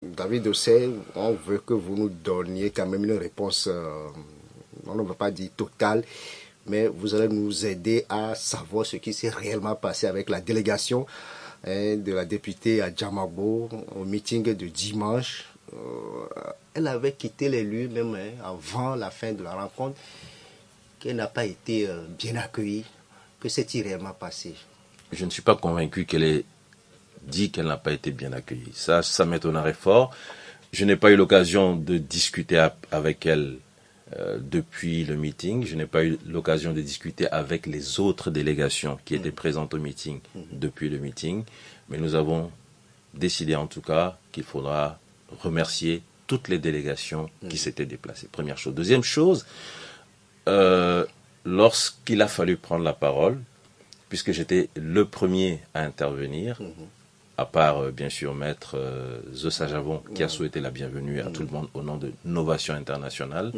David Ossé, on veut que vous nous donniez quand même une réponse, on ne va pas dire totale, mais vous allez nous aider à savoir ce qui s'est réellement passé avec la délégation de la députée à Djamabo au meeting de dimanche. Elle avait quitté les lieux même avant la fin de la rencontre, qu'elle n'a pas été bien accueillie. Que s'est-il réellement passé? Je ne suis pas convaincu qu'elle ait dit qu'elle n'a pas été bien accueillie. Ça m'étonnerait fort. Je n'ai pas eu l'occasion de discuter avec elle depuis le meeting. Je n'ai pas eu l'occasion de discuter avec les autres délégations qui étaient présentes au meeting depuis le meeting. Mais nous avons décidé en tout cas qu'il faudra remercier toutes les délégations qui s'étaient déplacées. Première chose. Deuxième chose, lorsqu'il a fallu prendre la parole, puisque j'étais le premier à intervenir, à part bien sûr Maître Zossa Javon qui a souhaité la bienvenue à tout le monde au nom de Novation Internationale.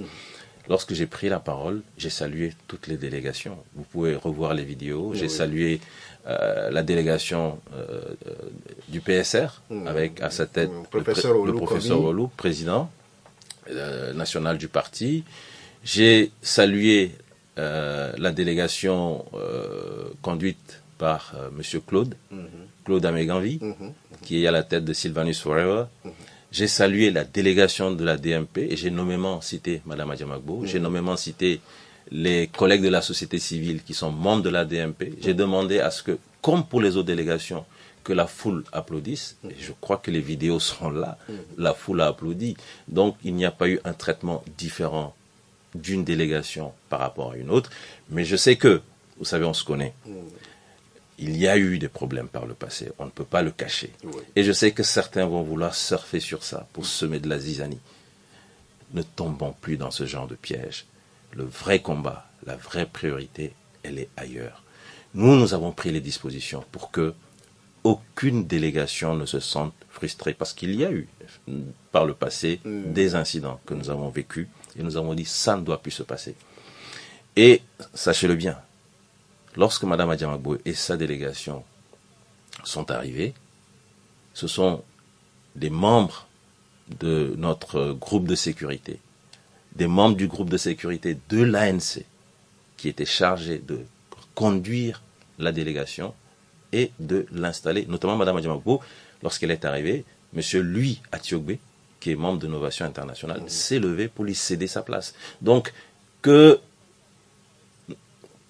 Lorsque j'ai pris la parole, j'ai salué toutes les délégations. Vous pouvez revoir les vidéos. J'ai salué la délégation du PSR avec à sa tête le professeur Olou, président national du parti. J'ai salué la délégation conduite par Monsieur Claude Ameganvi, qui est à la tête de Sylvanus Forever. J'ai salué la délégation de la DMP et j'ai nommément cité Madame Adjamagbo. J'ai nommément cité les collègues de la société civile qui sont membres de la DMP. J'ai demandé à ce que, comme pour les autres délégations, que la foule applaudisse. Et je crois que les vidéos seront là. La foule a applaudi. Donc, il n'y a pas eu un traitement différent d'une délégation par rapport à une autre. Mais je sais que, vous savez, on se connaît. Il y a eu des problèmes par le passé, on ne peut pas le cacher. Et je sais que certains vont vouloir surfer sur ça pour semer de la zizanie. Ne tombons plus dans ce genre de piège. Le vrai combat, la vraie priorité, elle est ailleurs. Nous avons pris les dispositions pour que aucune délégation ne se sente frustrée, parce qu'il y a eu par le passé des incidents que nous avons vécus et nous avons dit ça ne doit plus se passer. Et sachez-le bien, lorsque Mme Adjamagbo et sa délégation sont arrivés, ce sont des membres de notre groupe de sécurité, des membres du groupe de sécurité de l'ANC qui étaient chargés de conduire la délégation et de l'installer, notamment Mme Adjamagbo, lorsqu'elle est arrivée, M. Louis Atiogbe, qui est membre de Novation Internationale, s'est levé pour lui céder sa place. Donc,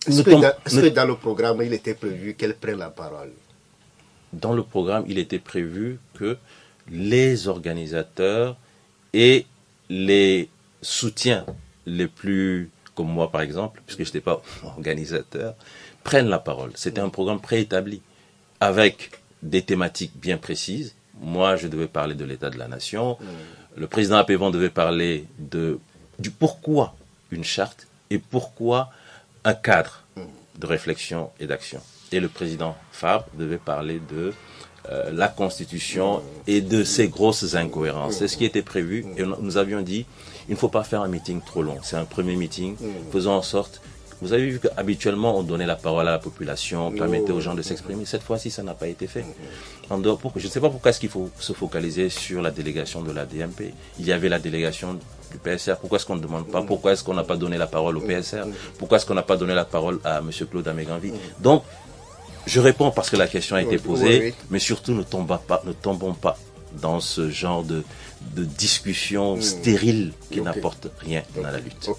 Est-ce que dans le programme, il était prévu qu'elle prenne la parole? Dans le programme, il était prévu que les organisateurs et les soutiens les plus, comme moi par exemple, puisque je n'étais pas organisateur, prennent la parole. C'était un programme préétabli, avec des thématiques bien précises. Moi, je devais parler de l'état de la nation. Le président Apévan devait parler du pourquoi une charte et pourquoi un cadre de réflexion et d'action. Et le président Fabre devait parler de la Constitution et de ses grosses incohérences. C'est ce qui était prévu. Et nous avions dit, il ne faut pas faire un meeting trop long. C'est un premier meeting. Faisons en sorte... Vous avez vu qu'habituellement, on donnait la parole à la population, on permettait aux gens de s'exprimer. Cette fois-ci, ça n'a pas été fait. Je ne sais pas pourquoi est-ce qu'il faut se focaliser sur la délégation de la DMP. Il y avait la délégation du PSR. Pourquoi est-ce qu'on ne demande pas? Pourquoi est-ce qu'on n'a pas donné la parole au PSR? Pourquoi est-ce qu'on n'a pas donné la parole à M. Claude Ameganvi? Donc, je réponds parce que la question a été posée, mais surtout ne tombons pas dans ce genre de discussion stérile qui n'apporte rien à la lutte.